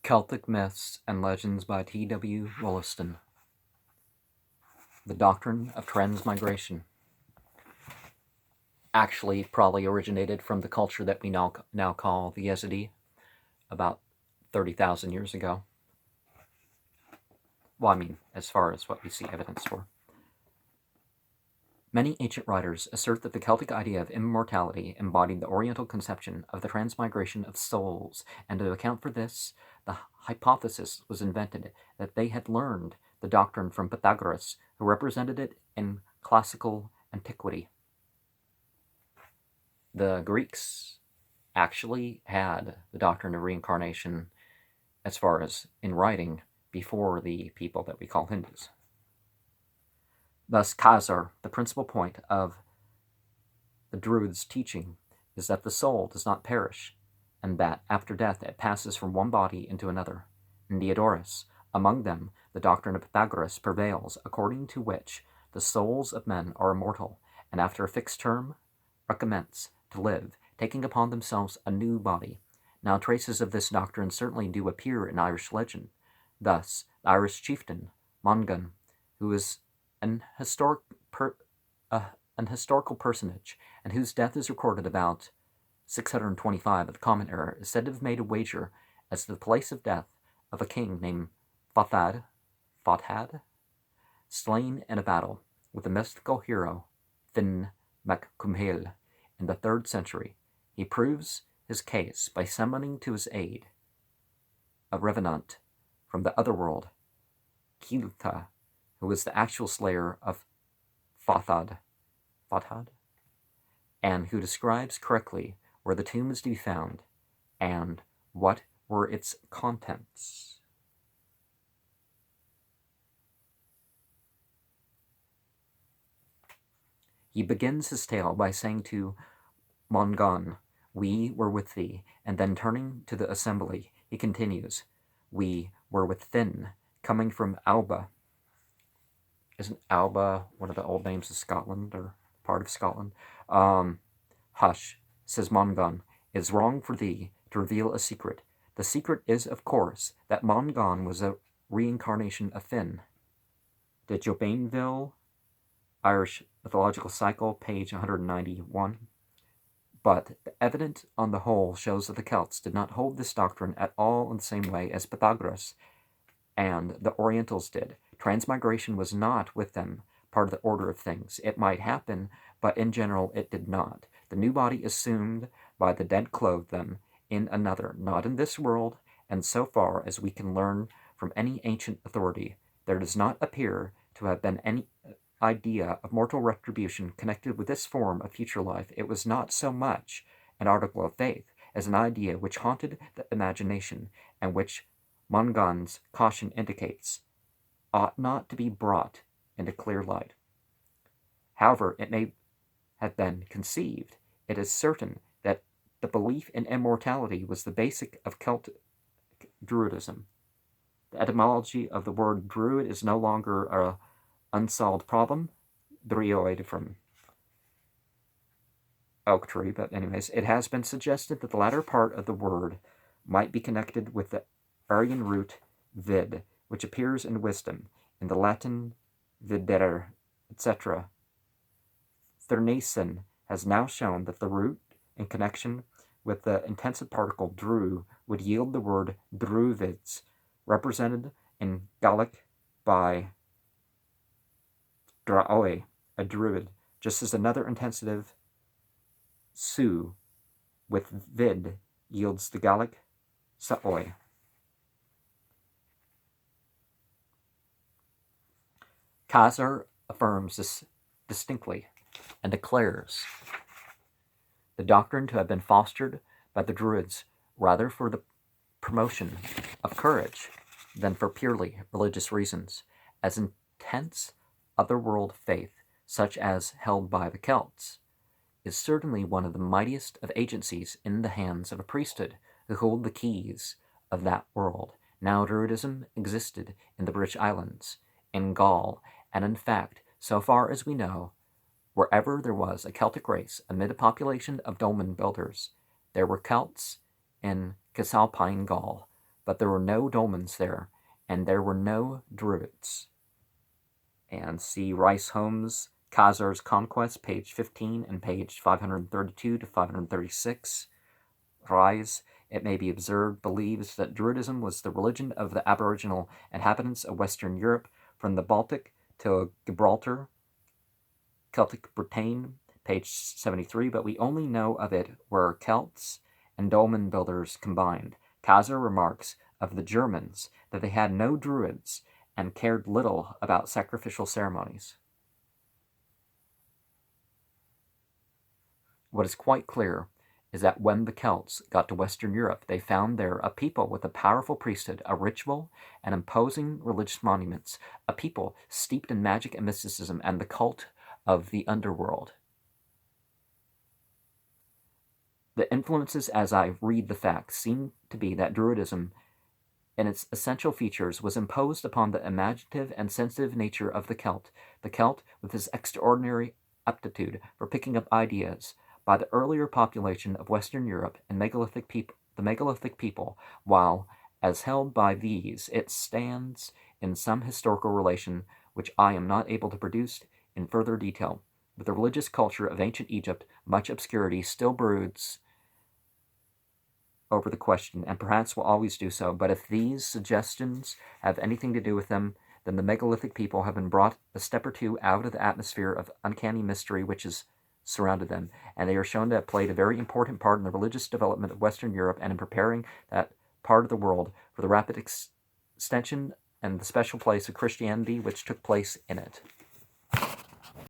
Celtic Myths and Legends by T.W. Rolleston. The Doctrine of Transmigration. Actually, probably originated from the culture that we now call the Yazidi, about 30,000 years ago. Well, I mean, as far as what we see evidence for. Many ancient writers assert that the Celtic idea of immortality embodied the Oriental conception of the transmigration of souls, and to account for this, the hypothesis was invented that they had learned the doctrine from Pythagoras, who represented it in classical antiquity. The Greeks actually had the doctrine of reincarnation, as far as in writing, before the people that we call Hindus. Thus, Khazar, the principal point of the Druids' teaching, is that the soul does not perish, and that after death it passes from one body into another. In Diodorus, among them, the doctrine of Pythagoras prevails, according to which the souls of men are immortal, and after a fixed term recommence to live, taking upon themselves a new body. Now traces of this doctrine certainly do appear in Irish legend. Thus, the Irish chieftain, Mongan, who is an historical personage, and whose death is recorded about 625 of the Common Era, is said to have made a wager as to the place of death of a king named Fothad, slain in a battle with the mystical hero Finn mac Cumhail in the 3rd century. He proves his case by summoning to his aid a revenant from the otherworld, Cilta, who was the actual slayer of Fothad, and who describes correctly where the tomb is to be found and what were its contents. He begins his tale by saying to Mongan, "We were with thee," and then turning to the assembly, he continues, "We were with Finn, coming from Alba." Isn't Alba one of the old names of Scotland, or part of Scotland? "Hush," says Mongan, "it is wrong for thee to reveal a secret. The secret is, of course, that Mongan was a reincarnation of Finn." De Jobainville, Irish Mythological Cycle, page 191. But the evidence on the whole shows that the Celts did not hold this doctrine at all in the same way as Pythagoras and the Orientals did. Transmigration was not, with them, part of the order of things. It might happen, but in general it did not. The new body assumed by the dead clothed them in another, not in this world, and so far as we can learn from any ancient authority, there does not appear to have been any idea of mortal retribution connected with this form of future life. It was not so much an article of faith as an idea which haunted the imagination, and which Mongan's caution indicates ought not to be brought into clear light. However it may have been conceived, it is certain that the belief in immortality was the basic of Celtic Druidism. The etymology of the word druid is no longer an unsolved problem. Druid from oak tree, but anyways, it has been suggested that the latter part of the word might be connected with the Aryan root vid, which appears in wisdom, in the Latin videre, etc. Thurnason has now shown that the root, in connection with the intensive particle dru, would yield the word druids, represented in Gaelic by draoi, a druid, just as another intensive su with vid yields the Gaelic saoi. Khazar affirms this distinctly and declares the doctrine to have been fostered by the Druids rather for the promotion of courage than for purely religious reasons, as intense otherworld faith, such as held by the Celts, is certainly one of the mightiest of agencies in the hands of a priesthood who hold the keys of that world. Now Druidism existed in the British Islands, in Gaul, and in fact, so far as we know, wherever there was a Celtic race amid a population of dolmen builders, there were Celts in Cisalpine Gaul, but there were no dolmens there, and there were no druids. And see Rice Holmes' Khazar's Conquest, page 15 and page 532 to 536. Rise, it may be observed, believes that Druidism was the religion of the aboriginal inhabitants of Western Europe from the Baltic to Gibraltar, Celtic Britain, page 73, but we only know of it where Celts and dolmen builders combined. Khazar remarks of the Germans that they had no druids and cared little about sacrificial ceremonies. What is quite clear is that when the Celts got to Western Europe, they found there a people with a powerful priesthood, a ritual, and imposing religious monuments, a people steeped in magic and mysticism and the cult of the underworld. The influences, as I read the facts, seem to be that Druidism, in its essential features, was imposed upon the imaginative and sensitive nature of the Celt, with his extraordinary aptitude for picking up ideas, by the earlier population of Western Europe and the megalithic people, while, as held by these, it stands in some historical relation which I am not able to produce in further detail. With the religious culture of ancient Egypt, much obscurity still broods over the question, and perhaps will always do so, but if these suggestions have anything to do with them, then the megalithic people have been brought a step or two out of the atmosphere of uncanny mystery which has surrounded them, and they are shown to have played a very important part in the religious development of Western Europe and in preparing that part of the world for the rapid extension and the special place of Christianity which took place in it.